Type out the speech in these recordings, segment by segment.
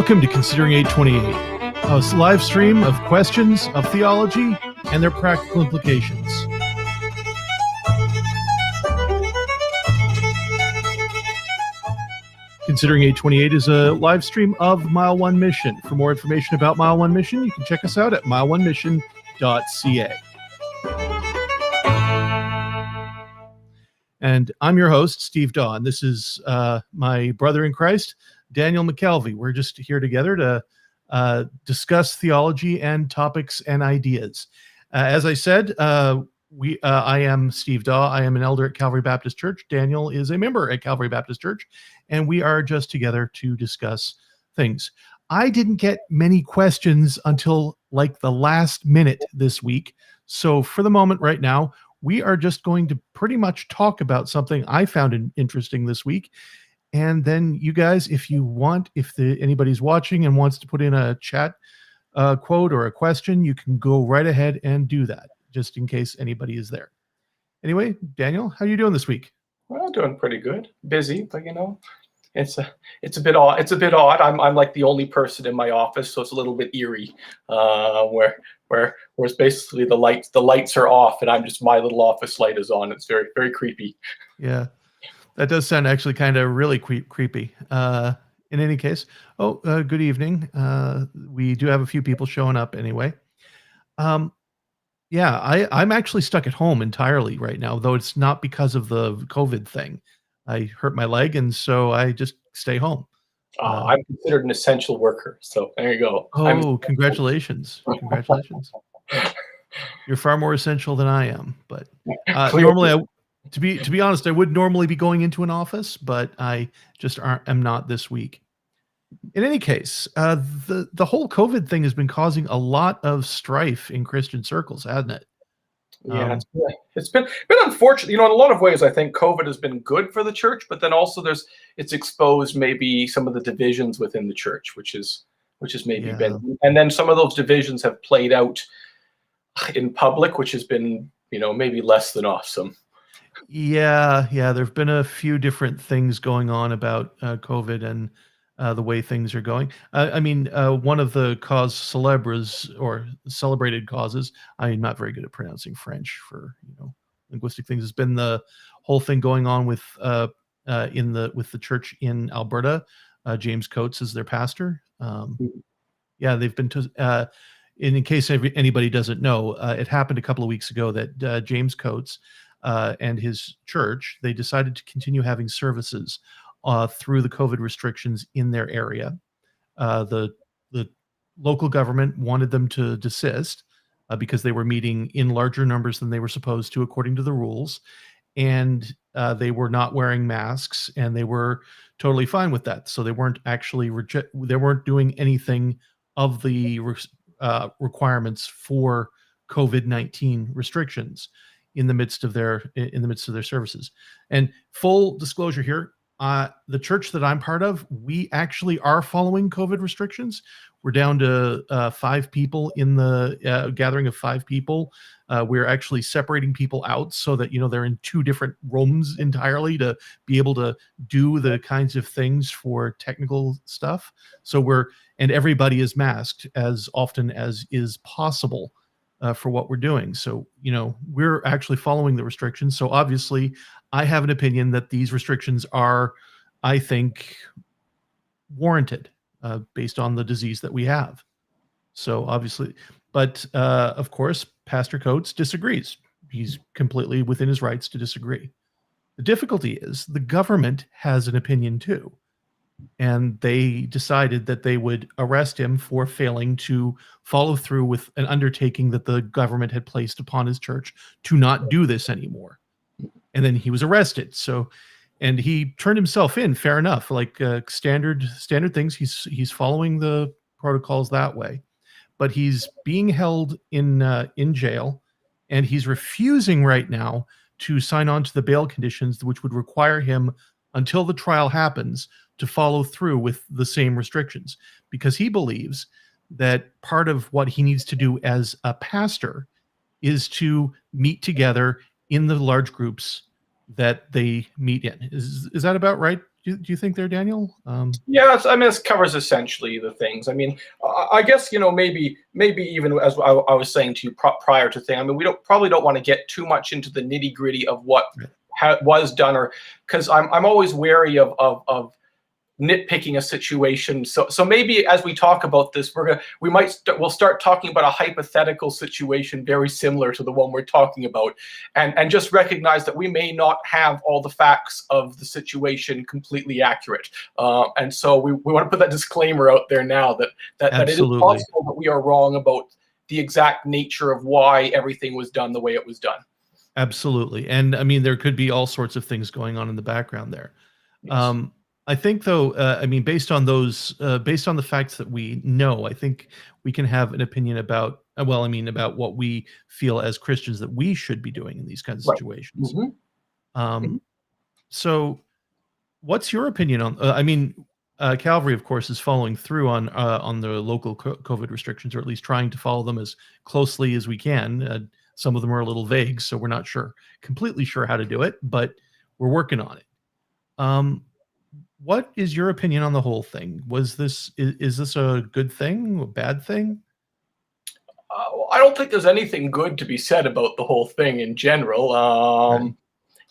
Welcome to Considering 828, a live stream of questions of theology and their practical implications. Considering 828 is a live stream of Mile One Mission. For more information about Mile One Mission, you can check us out at mileonemission.ca. And I'm your host, Steve Daw, and this is my brother in Christ, Daniel McKelvie. We're just here together to discuss theology and topics and ideas. As I said, I am Steve Daw. I am an elder at Calvary Baptist Church. Daniel is a member at Calvary Baptist Church, and we are just together to discuss things. I didn't get many questions until like the last minute this week. So for the moment right now, we are just going to pretty much talk about something I found interesting this week. And then you guys, if you want, anybody's watching and wants to put in a chat quote or a question, you can go right ahead and do that, just in case anybody is there. Anyway, Daniel, how are you doing this week? Well, doing pretty good. Busy, but it's a bit odd. It's a bit odd. I'm like the only person in my office, so it's a little bit eerie. Whereas basically the lights are off, and my little office light is on. It's very, very creepy. Yeah, that does sound actually kind of really creepy. In any case, good evening. We do have a few people showing up anyway. Yeah, I'm actually stuck at home entirely right now, though it's not because of the COVID thing. I hurt my leg, and so I just stay home. I'm considered an essential worker, so there you go. Oh, congratulations. Congratulations. You're far more essential than I am, but normally, to be honest, I would normally be going into an office, but I just am not this week. In any case, the whole COVID thing has been causing a lot of strife in Christian circles, hasn't it? Yeah, it's been unfortunate. In a lot of ways, I think COVID has been good for the church, but then also it's exposed maybe some of the divisions within the church, which is maybe been, and then some of those divisions have played out in public, which has been maybe less than awesome. Yeah, there've been a few different things going on about COVID and the way things are going. One of the cause célèbres or celebrated causes, I'm not very good at pronouncing French for linguistic things, has been the whole thing going on with the church in Alberta. James Coates is their pastor. They've been in case anybody doesn't know, it happened a couple of weeks ago that James Coates and his church, they decided to continue having services through the COVID restrictions in their area. The local government wanted them to desist because they were meeting in larger numbers than they were supposed to according to the rules, and they were not wearing masks, and they were totally fine with that. So they weren't actually they weren't doing anything of the requirements for COVID-19 restrictions in the midst of their services. And full disclosure here, the church that I'm part of, we actually are following COVID restrictions. We're down to 5 people in the gathering of 5 people. We're actually separating people out so that they're in 2 different rooms entirely to be able to do the kinds of things for technical stuff. So and everybody is masked as often as is possible for what we're doing. So we're actually following the restrictions. So obviously, I have an opinion that these restrictions are, I think, warranted based on the disease that we have. So obviously, but of course, Pastor Coates disagrees. He's completely within his rights to disagree. The difficulty is the government has an opinion too. And they decided that they would arrest him for failing to follow through with an undertaking that the government had placed upon his church to not do this anymore. And then he was arrested. And he turned himself in, fair enough, like standard things. He's following the protocols that way, but he's being held in jail, and he's refusing right now to sign on to the bail conditions, which would require him, until the trial happens, to follow through with the same restrictions, because he believes that part of what he needs to do as a pastor is to meet together in the large groups that they meet in. Is that about right, do you think there, Daniel? Yeah, I mean, this covers essentially the things. I mean, I guess maybe even as I was saying to you prior to thing. I mean, we probably don't want to get too much into the nitty gritty of what was done, or because I'm always wary of nitpicking a situation. So maybe as we talk about this, we'll start talking about a hypothetical situation very similar to the one we're talking about, and just recognize that we may not have all the facts of the situation completely accurate. And so we want to put that disclaimer out there now that it is possible that we are wrong about the exact nature of why everything was done the way it was done. Absolutely. And I mean, there could be all sorts of things going on in the background there. Yes. I think, though, I mean, based on the facts that we know, I think we can have an opinion about, well, I mean, about what we feel as Christians that we should be doing in these kinds of situations. So, what's your opinion on? I mean, Calvary, of course, is following through on the local COVID restrictions, or at least trying to follow them as closely as we can. Some of them are a little vague, so we're not completely sure how to do it, but we're working on it. What is your opinion on the whole thing? Is this a good thing, a bad thing? I don't think there's anything good to be said about the whole thing in general. Right.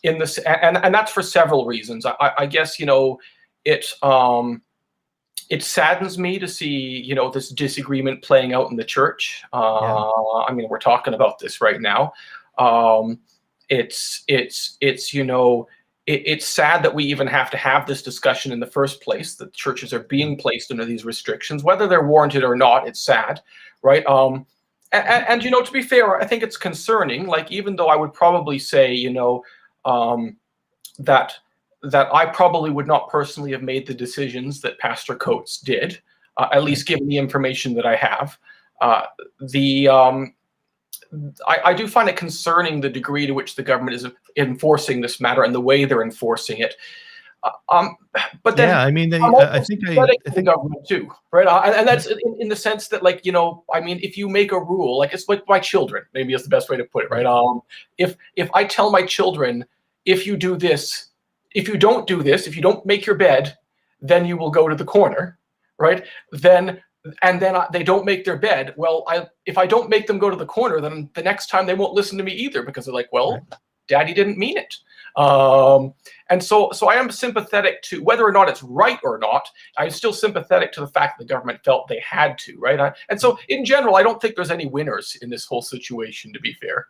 In this, and that's for several reasons. I guess it saddens me to see this disagreement playing out in the church. I mean, we're talking about this right now. It's sad that we even have to have this discussion in the first place, that churches are being placed under these restrictions, whether they're warranted or not. It's sad, right? And to be fair, I think it's concerning. Like, even though I would probably say, that I probably would not personally have made the decisions that Pastor Coates did, at least given the information that I have. I do find it concerning the degree to which the government is enforcing this matter and the way they're enforcing it. But then, I mean, I think the government too, right? And that's in the sense that, I mean, if you make a rule, like, it's like my children, maybe is the best way to put it, right? If I tell my children, if you do this, if you don't do this, if you don't make your bed, then you will go to the corner, right? Then they don't make their bed. Well, if I don't make them go to the corner, then the next time they won't listen to me either, because they're like, well, Daddy didn't mean it. And so I am sympathetic to whether or not it's right or not. I'm still sympathetic to the fact that the government felt they had to, right? And so in general, I don't think there's any winners in this whole situation, to be fair.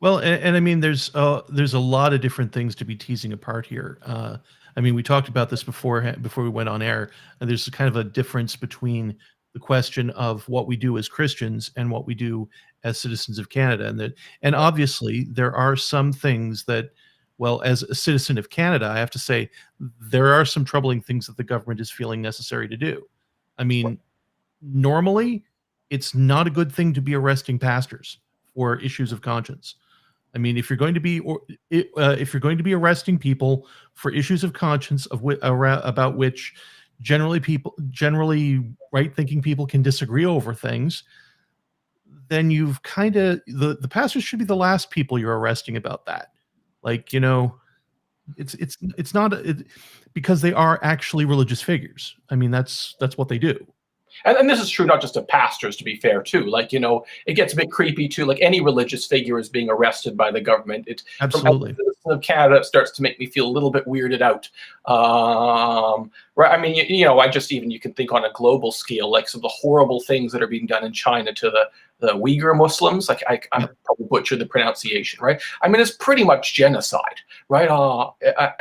Well, and I mean, there's a lot of different things to be teasing apart here. I mean, we talked about this before we went on air, and there's kind of a difference between the question of what we do as Christians and what we do as citizens of Canada, and obviously there are some things that, well, as a citizen of Canada, I have to say there are some troubling things that the government is feeling necessary to do. I mean, normally it's not a good thing to be arresting pastors for issues of conscience. I mean, if you're going to be arresting people for issues of conscience about which generally right-thinking people can disagree over things, then you've kind of the pastors should be the last people you're arresting about that. Like, it's not because they are actually religious figures. I mean, that's what they do. And this is true not just of pastors, to be fair, too. Like, it gets a bit creepy, too. Like, any religious figure is being arrested by the government. Absolutely. From a citizen of Canada, it starts to make me feel a little bit weirded out. Right? I mean, you can think on a global scale, like some of the horrible things that are being done in China to the Uyghur Muslims. Like, I probably butchered the pronunciation, right? I mean, it's pretty much genocide, right?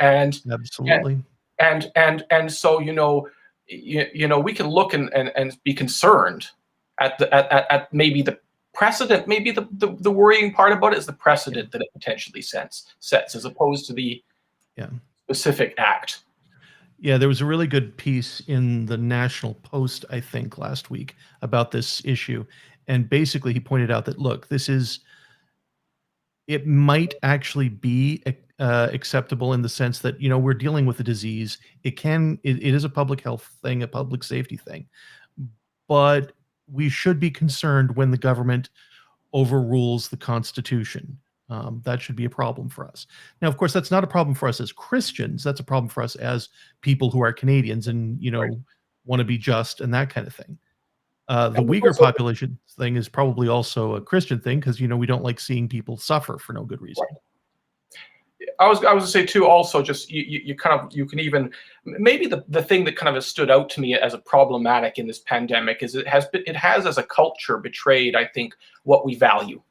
Absolutely. And so, we can look and be concerned at maybe the precedent. Maybe the worrying part about it is the precedent that it potentially sets, as opposed to the specific act. Yeah, there was a really good piece in the National Post, I think, last week about this issue, and basically he pointed out that, look, it might actually be acceptable in the sense that, we're dealing with a disease. It is a public health thing, a public safety thing, but we should be concerned when the government overrules the Constitution. That should be a problem for us. Now, of course, that's not a problem for us as Christians. That's a problem for us as people who are Canadians and, Right. want to be just and that kind of thing. The And there's Uyghur also population thing is probably also a Christian thing because, we don't like seeing people suffer for no good reason. right. I was gonna say too. Also, just you kind of you can even maybe the thing that kind of has stood out to me as a problematic in this pandemic is it has as a culture betrayed, I think, what we value.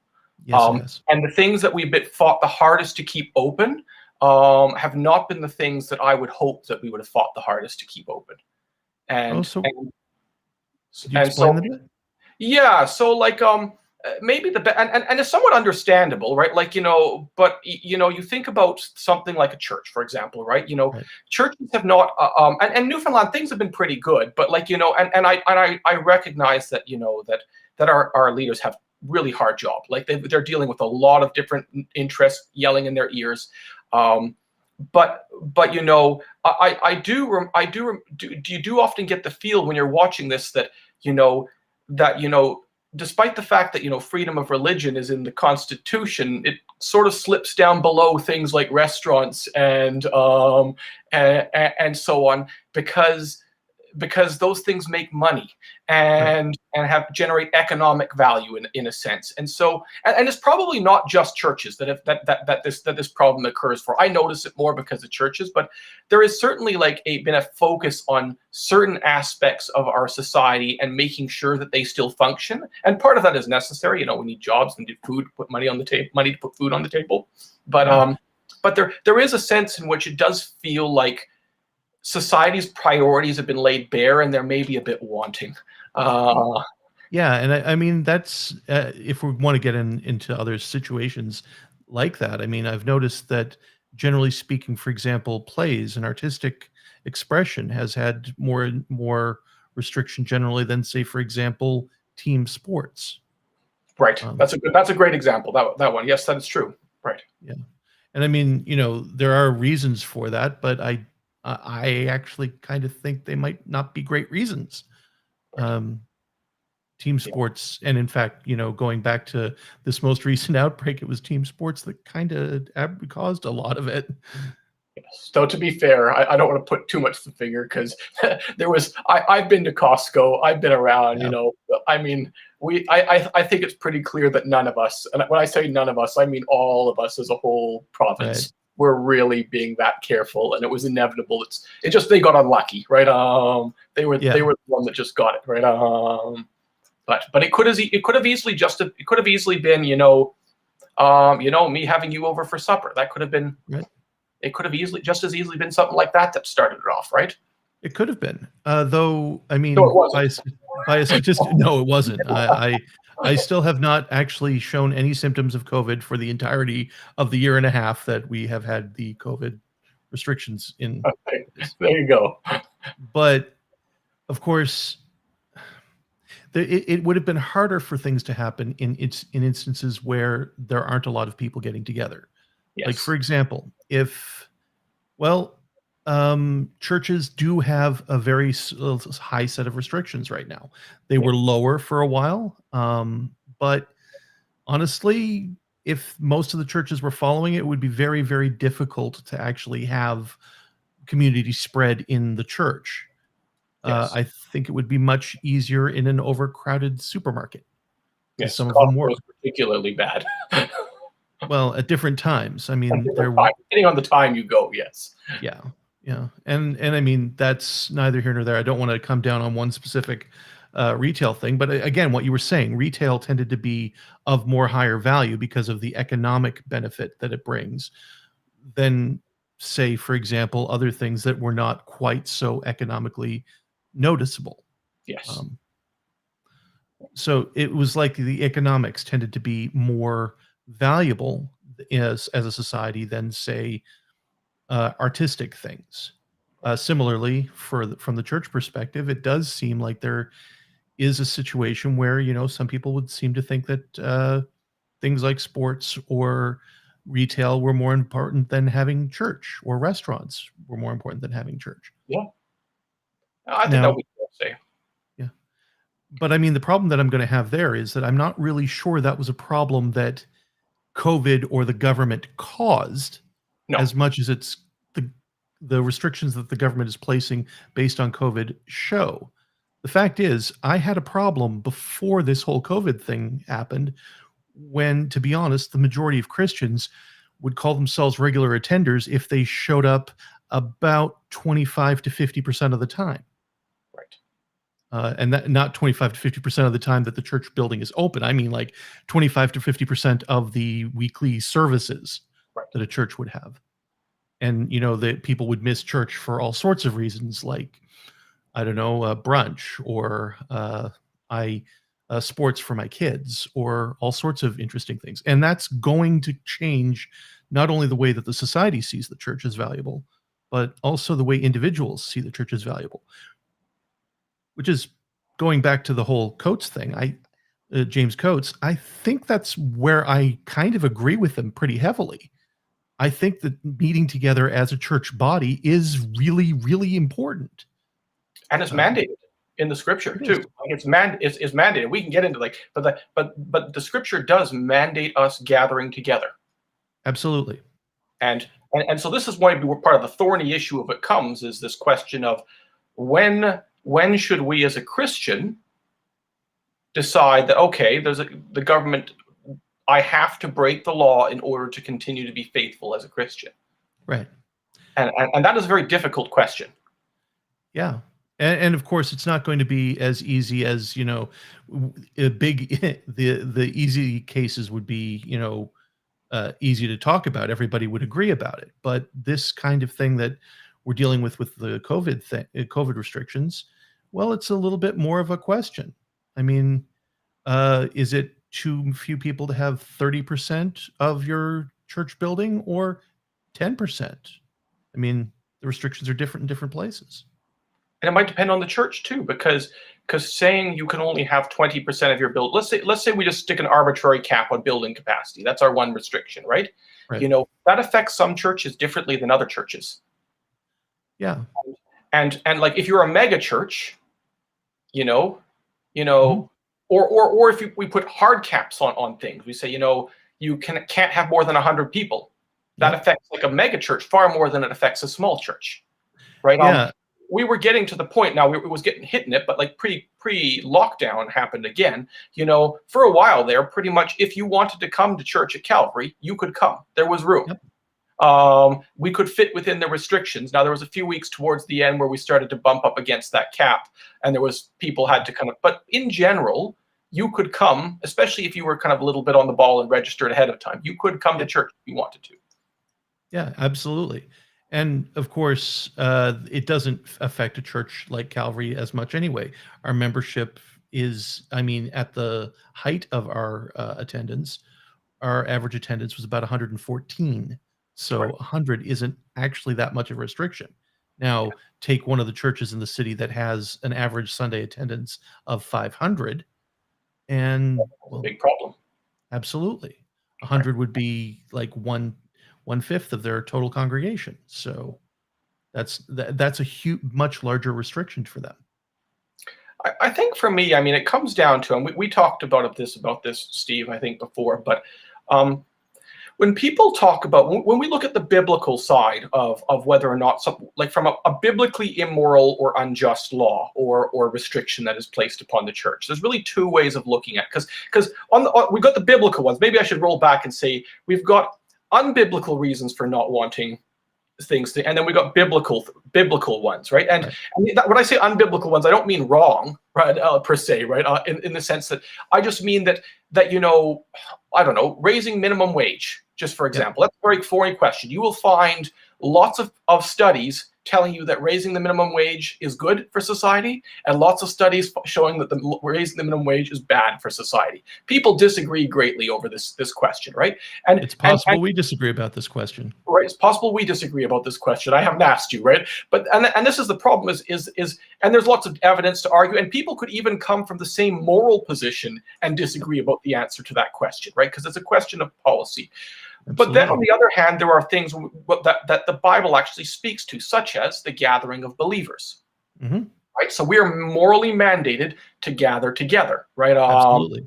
Yes, it has. And the things that we've fought the hardest to keep open have not been the things that I would hope that we would have fought the hardest to keep open. Oh, And so and could you and explain so that a bit? yeah, so like maybe and it's somewhat understandable, right? Like but you think about something like a church, for example, right? Right. Churches have not and Newfoundland things have been pretty good, but like and I recognize that that our leaders have really hard job. Like they're dealing with a lot of different interests yelling in their ears. But you do often get the feel when you're watching this that you know despite the fact that freedom of religion is in the Constitution, it sort of slips down below things like restaurants and so on because those things make money Right. and have generate economic value in a sense. And so and it's probably not just churches that this problem occurs for. I notice it more because of churches, but there is certainly like been a focus on certain aspects of our society and making sure that they still function. And part of that is necessary. We need jobs and food, put money on the table, money to put food on the table. But Yeah. but there is a sense in which it does feel like society's priorities have been laid bare and they're maybe a bit wanting. Uh, Yeah, and I mean that's if we want to get into other situations like that. I mean, I've noticed that generally speaking, for example, plays and artistic expression has had more restriction generally than, say, for example, team sports. right. Um, That's a great example. That one. Yes, that is true. Right. yeah, and I mean, there are reasons for that, but I actually kind of think they might not be great reasons. Right. Um, Team Yeah. sports, and in fact, going back to this most recent outbreak, it was team sports that kind of caused a lot of it. Yes. So to be fair, I don't want to put too much to the finger because I've been to Costco, I've been around, Yeah, I mean I think it's pretty clear that none of us, and when I say none of us, I mean all of us as a whole right. province, were really being that careful, and it was inevitable. It just they got unlucky, right? They Yeah, were the one that just got it, right? But it could have easily been me having you over for supper. That could have been right. it could have just as easily been something like that started it off, right? It could have been, though. I No, it mean, wasn't. by a statistic, no, it wasn't. I still have not actually shown any symptoms of COVID for the entirety of the year and a half that we have had the COVID restrictions in Okay, place. there you go. But of course, it would have been harder for things to happen in instances where there aren't a lot of people getting together. Like, Yes. for example, if well, churches do have a very high set of restrictions right now. They Yeah. were lower for a while, but honestly, if most of the churches were following it, it would be very, very difficult to actually have community spread in the church. Yes. I think it would be much easier in an overcrowded supermarket, as Yes. some of them Costco were. was particularly bad. Well, at different times. I At mean, different time, depending on the time you go. Yes. yeah, yeah, and I mean that's neither here nor there. I don't want to come down on one specific retail thing, but again, what you were saying, retail tended to be of more higher value because of the economic benefit that it brings than, say, for example, other things that were not quite so economically noticeable. Yes. Um, so it was like the economics tended to be more valuable as a society than, say, artistic things. Similarly, from the church perspective, it does seem like there is a situation where some people would seem to think that things like sports or retail were more important than having church, or restaurants were more important than having church. Yeah. I think that Now, would be fair to say. yeah, but I mean, the problem that I'm going to have there is that I'm not really sure that was a problem that COVID or the government caused, No. as much as it's the restrictions that the government is placing based on COVID show. The fact is, I had a problem before this whole COVID thing happened when, to be honest, the majority of Christians would call themselves regular attenders if they showed up about 25 to 50% of the time. Right. And that not 25 to 50% of the time that the church building is open. I mean, like 25 to 50% of the weekly services Right. that a church would have. And, that people would miss church for all sorts of reasons, like, I don't know, brunch, or I sports for my kids, or all sorts of interesting things. And that's going to change not only the way that the society sees the church as valuable, but also the way individuals see the church as valuable. Which is going back to the whole Coates thing. James Coates, I think that's where I kind of agree with him pretty heavily. I think that meeting together as a church body is really, really important. And it's mandated in the scripture too. Like it's mandated. We can get into but the scripture does mandate us gathering together. Absolutely. And so this is why part of the thorny issue of it comes is this question of when should we as a Christian decide that, okay, the government, I have to break the law in order to continue to be faithful as a Christian. Right. And that is a very difficult question. Yeah. And of course, it's not going to be as easy as, a big, the easy cases would be, easy to talk about. Everybody would agree about it. But this kind of thing that we're dealing with the COVID restrictions, well, it's a little bit more of a question. I mean, is it too few people to have 30% of your church building, or 10%? I mean, the restrictions are different in different places. And it might depend on the church too, because saying you can only have 20% of your build, let's say we just stick an arbitrary cap on building capacity. That's our one restriction, right? Right. That affects some churches differently than other churches. Yeah. And like if you're a mega church, or if we put hard caps on things, we say, you can't have more than 100 people. That affects like a mega church far more than it affects a small church, right? Yeah. We were getting to the point now, it was getting hit in it, but like pre-lockdown happened again. For a while there, pretty much if you wanted to come to church at Calvary, you could come. There was room. Yep. We could fit within the restrictions. Now there was a few weeks towards the end where we started to bump up against that cap, and there was people had to but in general, you could come, especially if you were kind of a little bit on the ball and registered ahead of time. You could come to church if you wanted to. Yeah, absolutely. And of course, it doesn't affect a church like Calvary as much anyway. Our membership is, at the height of our attendance, our average attendance was about 114. So 100 isn't actually that much of a restriction. Now, take one of the churches in the city that has an average Sunday attendance of 500, and that's a big problem. Absolutely. 100 would be like one-fifth of their total congregation. So that's a much larger restriction for them. I think for me, it comes down to, and we talked about this, Steve, I think before, but when people talk about, when we look at the biblical side of whether or not something, like from a biblically immoral or unjust law or restriction that is placed upon the church, there's really two ways of looking at it. Because we've got the biblical ones. Maybe I should roll back and say we've got unbiblical reasons for not wanting things and then we got biblical ones, right? And when I say unbiblical ones, I don't mean wrong, right? Per se, right? In the sense that I just mean that I don't know, raising minimum wage, just for example. That's a very foreign question. You will find lots of studies telling you that raising the minimum wage is good for society, and lots of studies showing that raising the minimum wage is bad for society. People disagree greatly over this question, right? And it's possible we disagree about this question. Right, it's possible we disagree about this question. I haven't asked you, right? But and this is the problem is and there's lots of evidence to argue, and people could even come from the same moral position and disagree about the answer to that question, right? Because it's a question of policy. Absolutely. But then on the other hand, there are things that the Bible actually speaks to, such as the gathering of believers. Mm-hmm. Right? So we are morally mandated to gather together, right? Absolutely.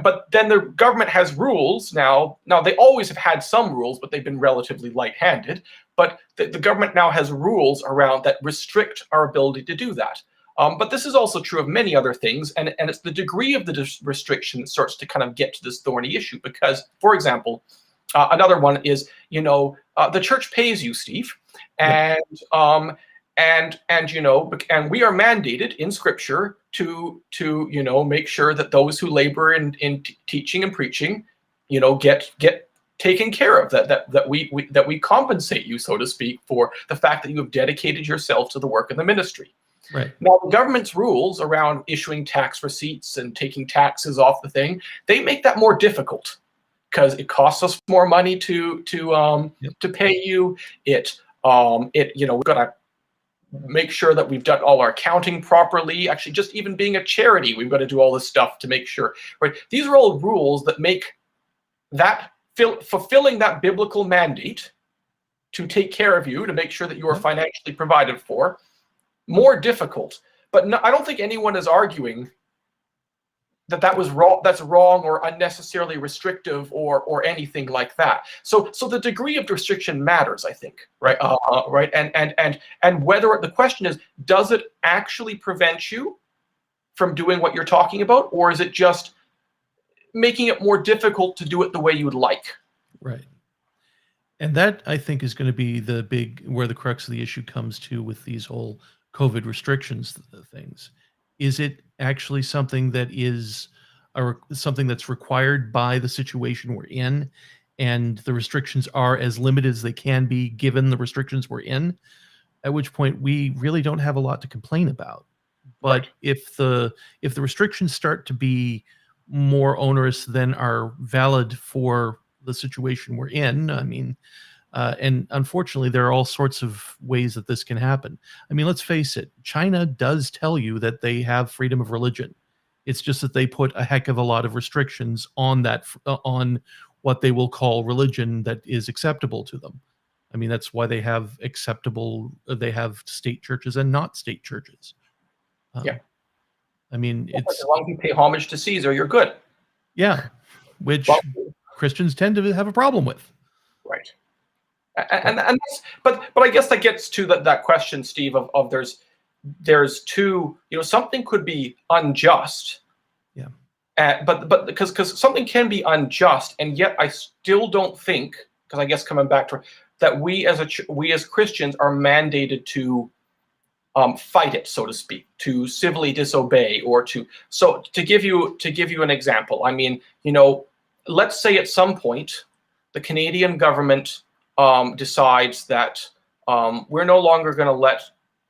But then the government has rules now. Now they always have had some rules, but they've been relatively light-handed. But the government now has rules around that restrict our ability to do that. But this is also true of many other things, and it's the degree of the restriction that starts to kind of get to this thorny issue. Because, for example, another one is, the church pays you, Steve, and and we are mandated in Scripture to make sure that those who labor in teaching and preaching, get taken care of, that we compensate you, so to speak, for the fact that you have dedicated yourself to the work of the ministry. Right. Now, the government's rules around issuing tax receipts and taking taxes off the thing, they make that more difficult because it costs us more money to pay you. We've got to make sure that we've done all our accounting properly. Actually, just even being a charity, we've got to do all this stuff to make sure. Right? These are all rules that make that fulfilling that biblical mandate to take care of you, to make sure that you are financially provided for, more difficult. But no, I don't think anyone is arguing that was wrong. That's wrong or unnecessarily restrictive or anything like that. So the degree of restriction matters, I think, right? Right. And whether the question is, does it actually prevent you from doing what you're talking about, or is it just making it more difficult to do it the way you would like? Right. And that, I think, is going to be where the crux of the issue comes to with these whole COVID restrictions things. Is it actually something that is something that's required by the situation we're in, and the restrictions are as limited as they can be given the restrictions we're in, at which point we really don't have a lot to complain about. But Right. if the restrictions start to be more onerous than are valid for the situation we're in, I mean, and unfortunately, there are all sorts of ways that this can happen. I mean, let's face it, China does tell you that they have freedom of religion. It's just that they put a heck of a lot of restrictions on that, on what they will call religion that is acceptable to them. I mean, that's why they have state churches and not state churches. Yeah. I mean, as long as you pay homage to Caesar, you're good. Yeah, which Christians tend to have a problem with. Right. And that's, but I guess that gets to that question, Steve, of there's two, something could be unjust. Yeah. But because something can be unjust, and yet I still don't think, because I guess coming back to that, we as Christians are mandated to fight it, so to speak, to civilly disobey, or to give you an example. I mean, let's say at some point the Canadian government decides that we're no longer going to let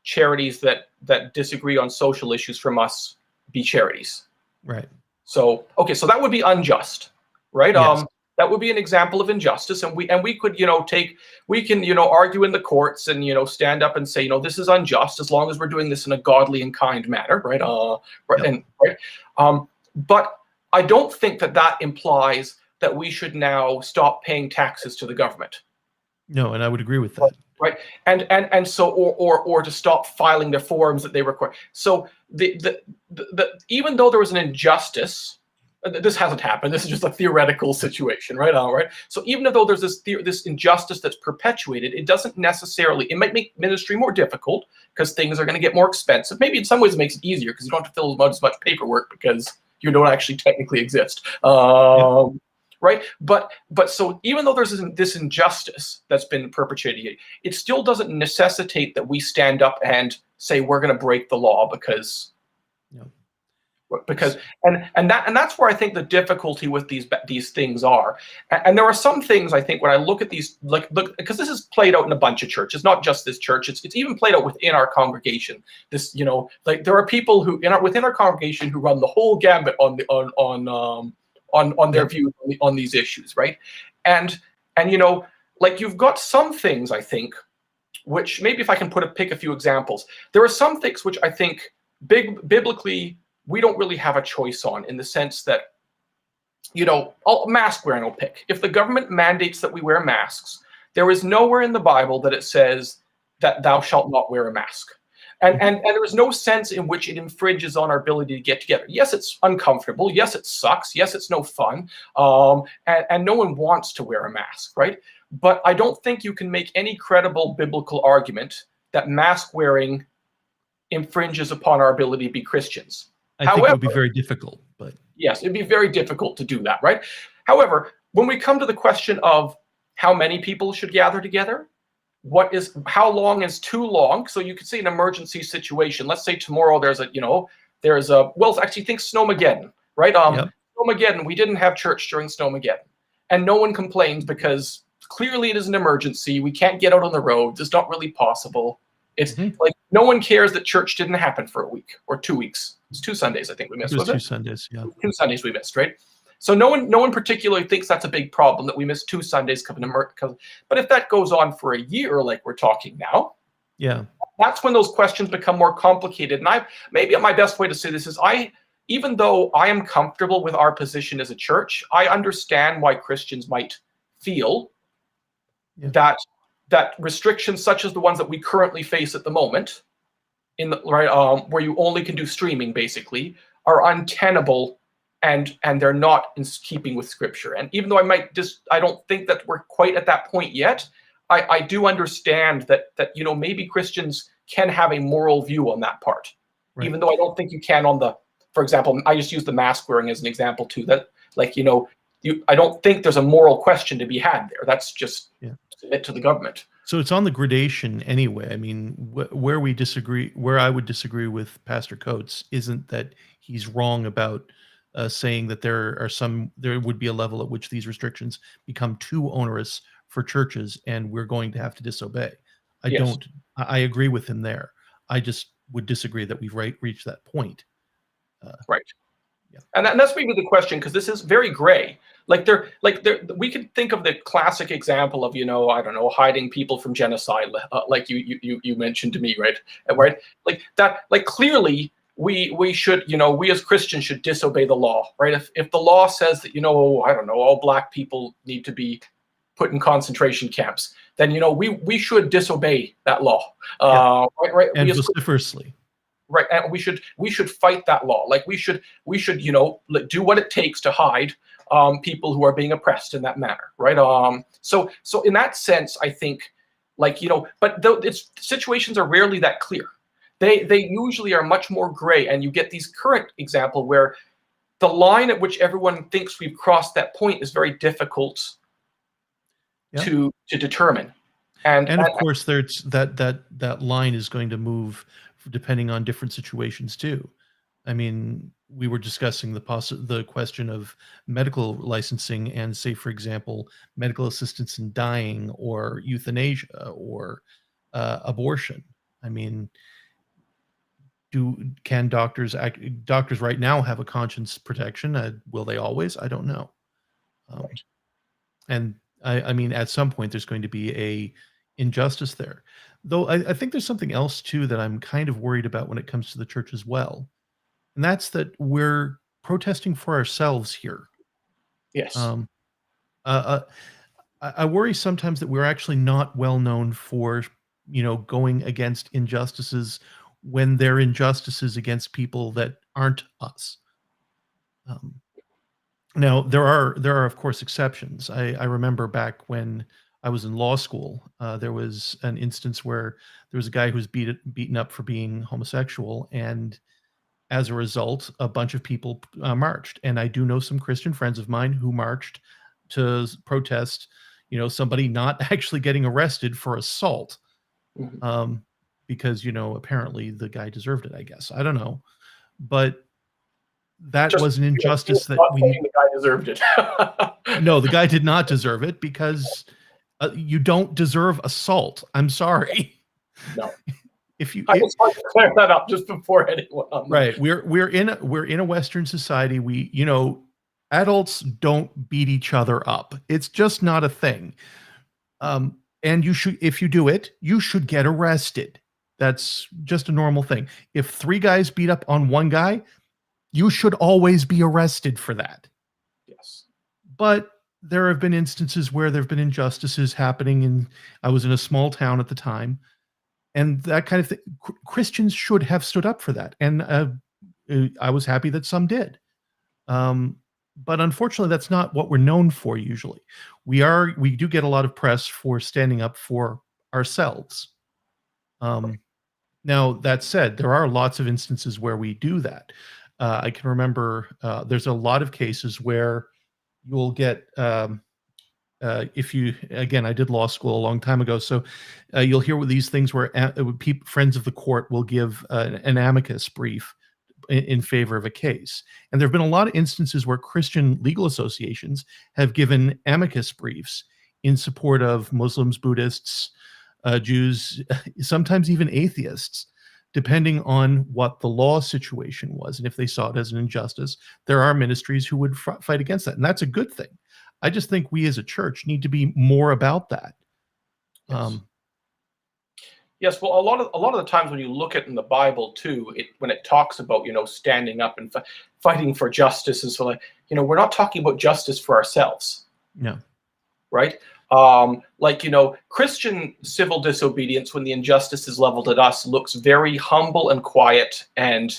charities that disagree on social issues from us be charities. Right. So that would be unjust, right? Yes. That would be an example of injustice, and we could argue in the courts and stand up and say this is unjust as long as we're doing this in a godly and kind manner, right? But I don't think that implies that we should now stop paying taxes to the government. No, and I would agree with that. Right, and so or to stop filing the forms that they require. So the even though there was an injustice, this hasn't happened. This is just a theoretical situation, right? All right. So even though there's this injustice that's perpetuated, it doesn't necessarily. It might make ministry more difficult because things are going to get more expensive. Maybe in some ways it makes it easier because you don't have to fill as much paperwork because you don't actually technically exist. Right, but so even though there's this injustice that's been perpetrated, it still doesn't necessitate that we stand up and say we're going to break the law because and that's where I think the difficulty with these things are. And there are some things I think when I look at these, look, because this is played out in a bunch of churches, not just this church. It's even played out within our congregation. This there are people who within our congregation who run the whole gambit on their views on these issues, right? And you've got some things, I think, which maybe if I can pick a few examples, there are some things which I think biblically we don't really have a choice on, in the sense that, mask wearing I'll pick. If the government mandates that we wear masks, there is nowhere in the Bible that it says that thou shalt not wear a mask. And there is no sense in which it infringes on our ability to get together. Yes, it's uncomfortable. Yes, it sucks. Yes, it's no fun. And no one wants to wear a mask, right? But I don't think you can make any credible biblical argument that mask wearing infringes upon our ability to be Christians. I think it would be very difficult, but yes, it'd be very difficult to do that, right? However, when we come to the question of how many people should gather together, how long is too long? So you could say an emergency situation. Let's say tomorrow there's well, actually think Snowmageddon, right? yep. Snowmageddon, we didn't have church during Snowmageddon. And no one complained because clearly it is an emergency. We can't get out on the roads. It's not really possible. It's like no one cares that church didn't happen for a week or 2 weeks. It's 2 Sundays, I think we missed. It was 2 Sundays, yeah. 2 Sundays we missed, right? So no one particularly thinks that's a big problem that we missed 2 Sundays. But if that goes on for a year, like we're talking now, yeah, that's when those questions become more complicated. And maybe my best way to say this is even though I am comfortable with our position as a church, I understand why Christians might feel that restrictions such as the ones that we currently face at the moment, where you only can do streaming basically, are untenable and they're not in keeping with Scripture. And even though I don't think that we're quite at that point yet, I do understand that maybe Christians can have a moral view on that part, even though I don't think you can for example, I just use the mask wearing as an example too. That I don't think there's a moral question to be had there. That's just submit to the government. So it's on the gradation anyway. I mean, where I would disagree with Pastor Coates isn't that he's wrong about saying that there would be a level at which these restrictions become too onerous for churches and we're going to have to disobey. I agree with him there. I just would disagree that we've reached that point. Right. Yeah. And that's maybe the question, because this is very gray. We could think of the classic example of, I don't know, hiding people from genocide, like you mentioned to me, right? Right. Like that, clearly we should, we as Christians should disobey the law, right? If the law says that, I don't know, all Black people need to be put in concentration camps, then, we should disobey that law. Right. And vociferously. Right, and we should fight that law. Like we should do what it takes to hide people who are being oppressed in that manner, right? So in that sense, I think, but its situations are rarely that clear. They usually are much more gray, and you get these current example where the line at which everyone thinks we've crossed that point is very difficult to determine. And of course, there's that line is going to move depending on different situations too. I mean, we were discussing the question of medical licensing and, say, for example, medical assistance in dying or euthanasia or abortion. I mean, can doctors right now have a conscience protection? Will they always? I don't know. And I mean, at some point, there's going to be a injustice there. Though I think there's something else too that I'm kind of worried about when it comes to the church as well. And that's that we're protesting for ourselves here. Yes. I worry sometimes that we're actually not well known for, going against injustices when they're injustices against people that aren't us. Now, there are of course exceptions. I remember back when I was in law school, there was an instance where there was a guy who was beaten up for being homosexual, and as a result, a bunch of people marched. And I do know some Christian friends of mine who marched to protest, somebody not actually getting arrested for assault, because apparently the guy deserved it. I guess I don't know, but that was an injustice that the guy deserved it. No, the guy did not deserve it because. You don't deserve assault. I'm sorry. No. I just want to clear that up just before anyone. Right. We're in a Western society. Adults don't beat each other up. It's just not a thing. And if you do it, you should get arrested. That's just a normal thing. If 3 guys beat up on 1 guy, you should always be arrested for that. Yes. But there have been instances where there have been injustices happening, and I was in a small town at the time, and that kind of thing. Christians should have stood up for that, and I was happy that some did. Um, but unfortunately, that's not what we're known for usually. We do get a lot of press for standing up for ourselves. Um, Now, that said, there are lots of instances where we do that. I can remember there's a lot of cases where you'll get if you again, I did law school a long time ago, so you'll hear with these things where friends of the court will give an amicus brief in favor of a case. And there have been a lot of instances where Christian legal associations have given amicus briefs in support of Muslims, Buddhists, Jews, sometimes even atheists, depending on what the law situation was. And if they saw it as an injustice, there are ministries who would fight against that. And that's a good thing. I just think we as a church need to be more about that. Yes. Yes, well, a lot of the times when you look at in the Bible too, when it talks about standing up and fighting for justice, is like we're not talking about justice for ourselves, No. right? Like Christian civil disobedience when the injustice is leveled at us looks very humble and quiet, and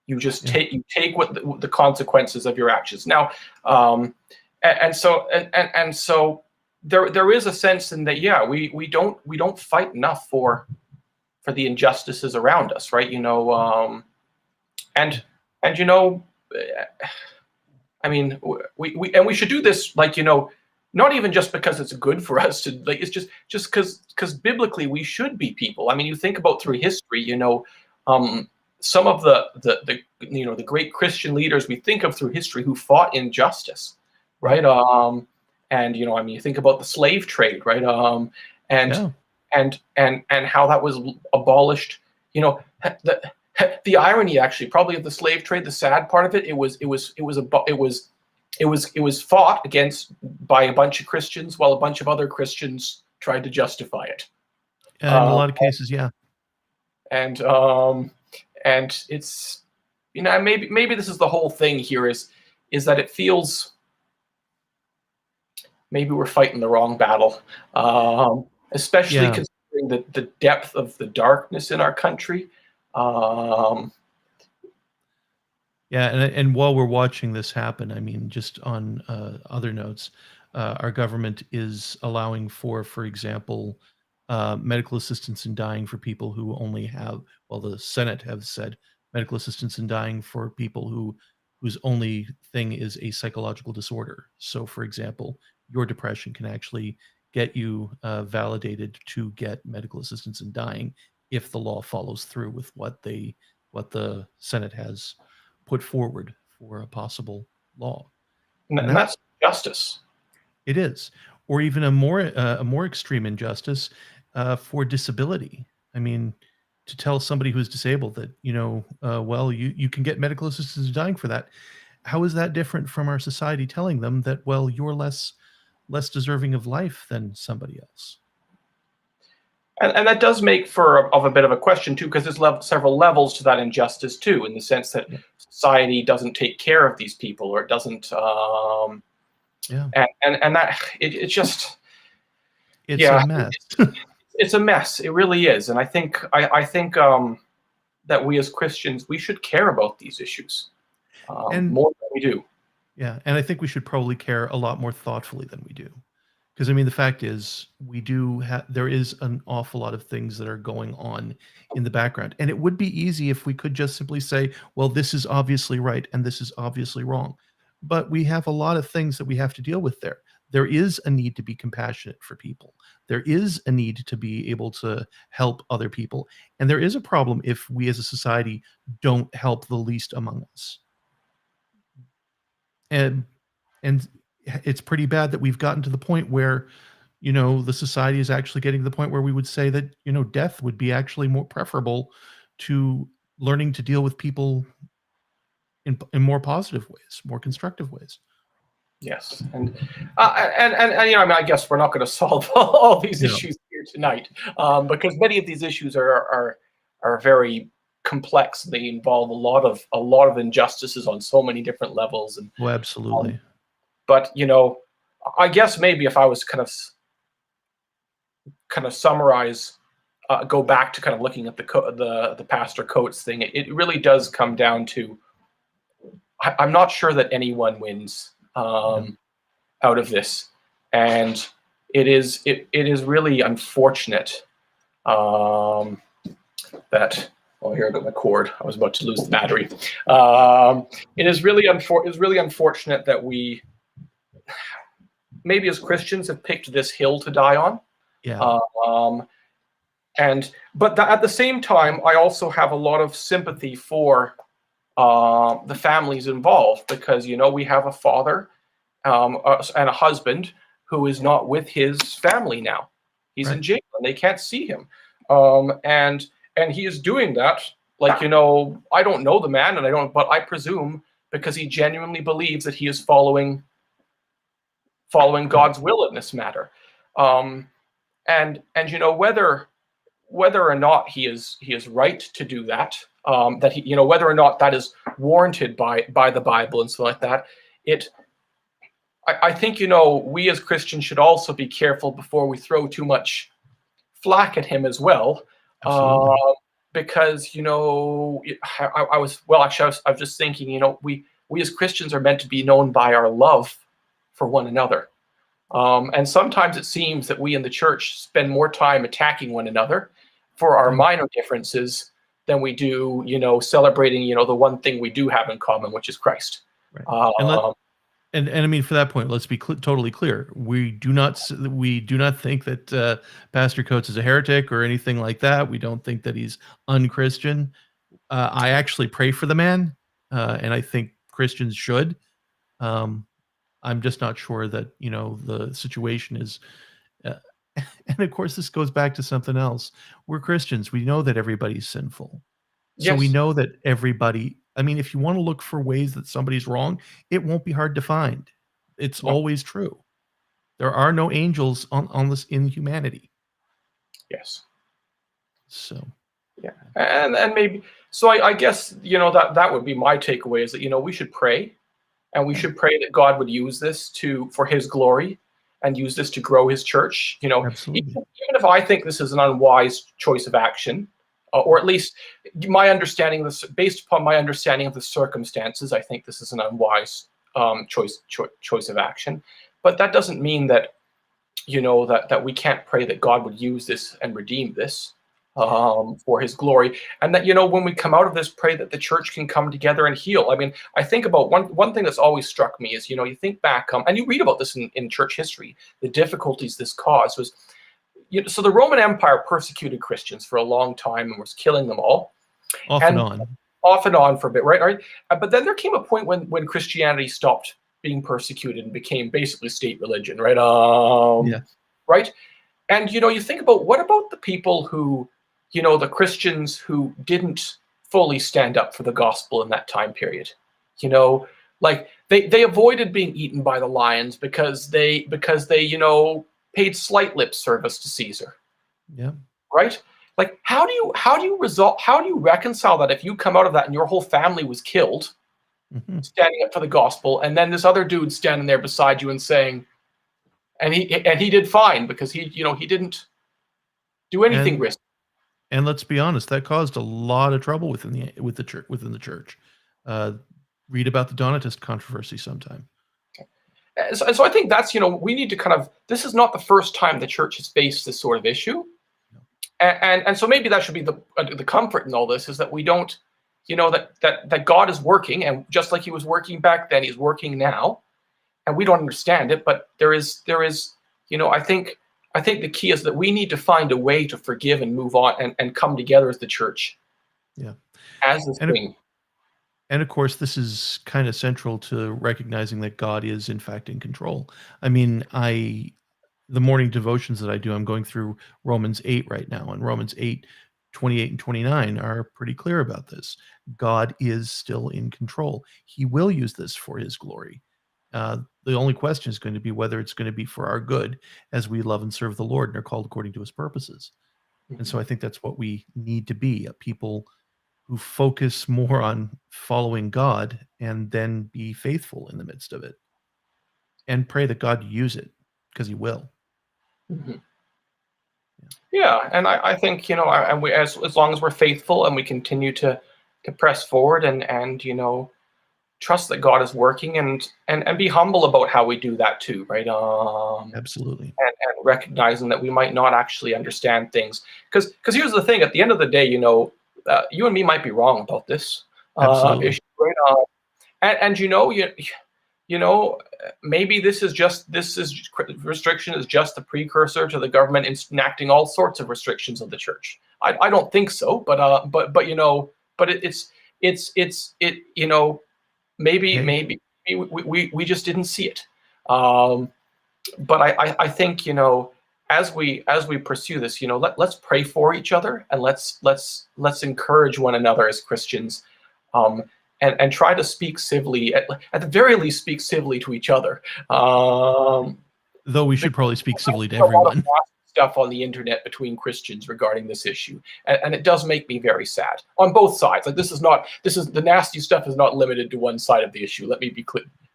you just take what the consequences of your actions. Now, and so there is a sense in that we don't fight enough for the injustices around us, right? I mean, we should do this like not even just because it's good for us to like, it's just because biblically we should be people. I mean, you think about through history, some of the great Christian leaders we think of through history who fought injustice, right? And I mean, you think about the slave trade, right? And how that was abolished. The irony, actually, probably of the slave trade, the sad part of it, it was fought against by a bunch of Christians, while a bunch of other Christians tried to justify it. In a lot of cases, yeah. And it's maybe this is the whole thing here is that it feels maybe we're fighting the wrong battle, especially considering the depth of the darkness in our country. And while we're watching this happen, I mean, just on other notes, our government is allowing for example, medical assistance in dying for people who only have, well, the Senate have said medical assistance in dying for people whose only thing is a psychological disorder. So, for example, your depression can actually get you validated to get medical assistance in dying if the law follows through with what the Senate has put forward for a possible law. And that's justice. It is. Or even a more extreme injustice for disability. I mean, to tell somebody who's disabled that, well, you can get medical assistance in dying for that. How is that different from our society telling them that, well, you're less deserving of life than somebody else? And that does make for a bit of a question too, because there's several levels to that injustice too, in the sense that society doesn't take care of these people, or it doesn't. And that it's just a mess. It's a mess. It really is. And I think that we as Christians, we should care about these issues more than we do. Yeah, and I think we should probably care a lot more thoughtfully than we do. Because I mean, the fact is, there is an awful lot of things that are going on in the background, and it would be easy if we could just simply say, "Well, this is obviously right, and this is obviously wrong." But we have a lot of things that we have to deal with there. There is a need to be compassionate for people. There is a need to be able to help other people, and there is a problem if we as a society don't help the least among us. And it's pretty bad that we've gotten to the point where, the society is actually getting to the point where we would say that, death would be actually more preferable to learning to deal with people in more positive ways, more constructive ways. Yes, and I mean, I guess we're not going to solve all these issues here tonight, because many of these issues are very complex. They involve a lot of injustices on so many different levels. And absolutely. But I guess maybe if I was kind of summarize go back to kind of looking at the Pastor Coates thing, it really does come down to I'm not sure that anyone wins No. out of this, and it is really unfortunate that. Oh, here I got my cord. I was about to lose the battery. It's really unfortunate that we maybe as Christians have picked this hill to die on. Yeah. Um, but at the same time, I also have a lot of sympathy for the families involved, because we have a father and a husband who is not with his family now. He's in Right. jail and they can't see him, and he is doing that. Like, I don't know the man, but I presume because he genuinely believes that he is following Right. God's will in this matter. And whether or not he is right to do that, that he whether or not that is warranted by the Bible and stuff like that, I think we as Christians should also be careful before we throw too much flack at him as well, uh, Absolutely. because I was well actually I was just thinking, we as Christians are meant to be known by our love for one another. And sometimes it seems that we in the church spend more time attacking one another for our Yeah. minor differences than we do, celebrating, the one thing we do have in common, which is Christ. Right. And let Um, and I mean, for that point, let's be totally clear. We do not think that Pastor Coates is a heretic or anything like that. We don't think that he's unchristian. I actually pray for the man, and I think Christians should. Um, I'm just not sure that the situation is. Uh, and of course, this goes back to something else. We're Christians. We know that everybody's sinful. So we yes, know that everybody, I mean, if you want to look for ways that somebody's wrong, it won't be hard to find. It's no, always true. There are no angels on this in humanity. yes, So, yeah, and maybe so. I guess that would be my takeaway is that we should pray, and we yeah, should pray that God would use this for His glory, and use this to grow His church. absolutely. Even if I think this is an unwise choice of action, or at least my understanding of this, based upon my understanding of the circumstances, I think this is an unwise choice of action. But that doesn't mean that that we can't pray that God would use this and redeem this for His glory, and that when we come out of this, pray that the church can come together and heal. I mean, I think about one thing that's always struck me is you think back, and you read about this in church history, the difficulties this caused was. So the Roman Empire persecuted Christians for a long time and was killing them all, Off and and on. off and on for a bit, right? Right. But then there came a point when Christianity stopped being persecuted and became basically state religion, right? Yeah. Right. And you think about what about the people who, the Christians who didn't fully stand up for the gospel in that time period, like they avoided being eaten by the lions because they paid slight lip service to Caesar, Yeah. right? Like how do you reconcile that if you come out of that and your whole family was killed Hmm. standing up for the gospel, and then this other dude standing there beside you and saying, and he did fine because he didn't do anything And risky. let's be honest, that caused a lot of trouble within the church. Uh, read about the Donatist controversy sometime. And so I think that's we need to kind of, this is not the first time the church has faced this sort of issue, No. and so maybe that should be the comfort in all this, is that we don't, that God is working, and just like He was working back then, He's working now, and we don't understand it, but there is I think the key is that we need to find a way to forgive and move on, and come together as the church Yeah. as this And of thing. And of course, this is kind of central to recognizing that God is in fact in control. I mean, the morning devotions that I do, I'm going through Romans 8 right now, and Romans 8, 28 and 29 are pretty clear about this. God is still in control. He will use this for his glory. The only question is going to be whether it's going to be for our good as we love and serve the Lord and are called according to his purposes. And Mhm. so I think that's what we need to be, a people who focus more on following God and then be faithful in the midst of it and pray that God use it because he will. Mhm. Yeah, and I think, and we, as long as we're faithful and we continue to press forward, and trust that God is working, and be humble about how we do that too, right? Absolutely. And recognizing that we might not actually understand things, because here's the thing: at the end of the day, you and me might be wrong about this Absolutely. issue, right? And you know, maybe restriction is just the precursor to the government enacting all sorts of restrictions of the church. I don't think so, but Hey, maybe we just didn't see it. Um, but I think, as we pursue this, let's pray for each other, and let's encourage one another as Christians, um, and try to speak civilly, at the very least, speak civilly to each other. though we should Because probably speak civilly to a lot of everyone. nasty stuff on the internet between Christians regarding this issue, and it does make me very sad on both sides. Like, the nasty stuff is not limited to one side of the issue. Let me be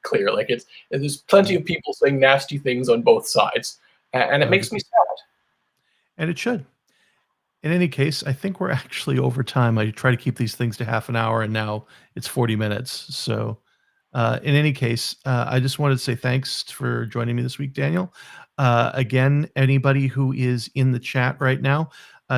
clear. Like, there's plenty of people saying nasty things on both sides, and it makes me 100%. sad. And it should. In any case, I think we're actually over time. I try to keep these things to half an hour, and now it's 40 minutes. So, in any case, I just wanted to say thanks for joining me this week, Daniel. Again, anybody who is in the chat right now,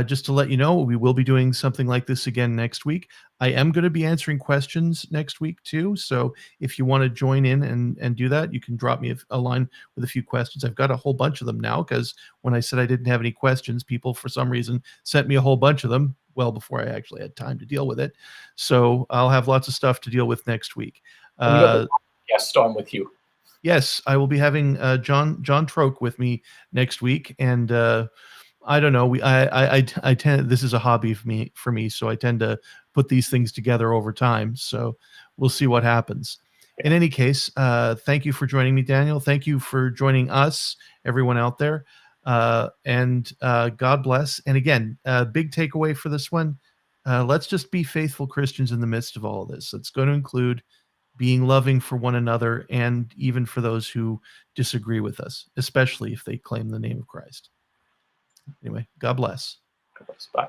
just to let you know, we will be doing something like this again next week. I am going to be answering questions next week too. So if you want to join in and do that, you can drop me a line with a few questions. I've got a whole bunch of them now, because when I said I didn't have any questions, people for some reason sent me a whole bunch of them well before I actually had time to deal with it. So I'll have lots of stuff to deal with next week. And you got the guest on with you. Yes, I will be having John Troke with me next week, and I don't know. I tend, this is a hobby for me, so I tend to put these things together over time. So we'll see what happens. In any case, thank you for joining me, Daniel. Thank you for joining us, everyone out there, and God bless. And again, big takeaway for this one: let's just be faithful Christians in the midst of all of this. It's going to include being loving for one another, and even for those who disagree with us, especially if they claim the name of Christ. Anyway, God bless. Bye.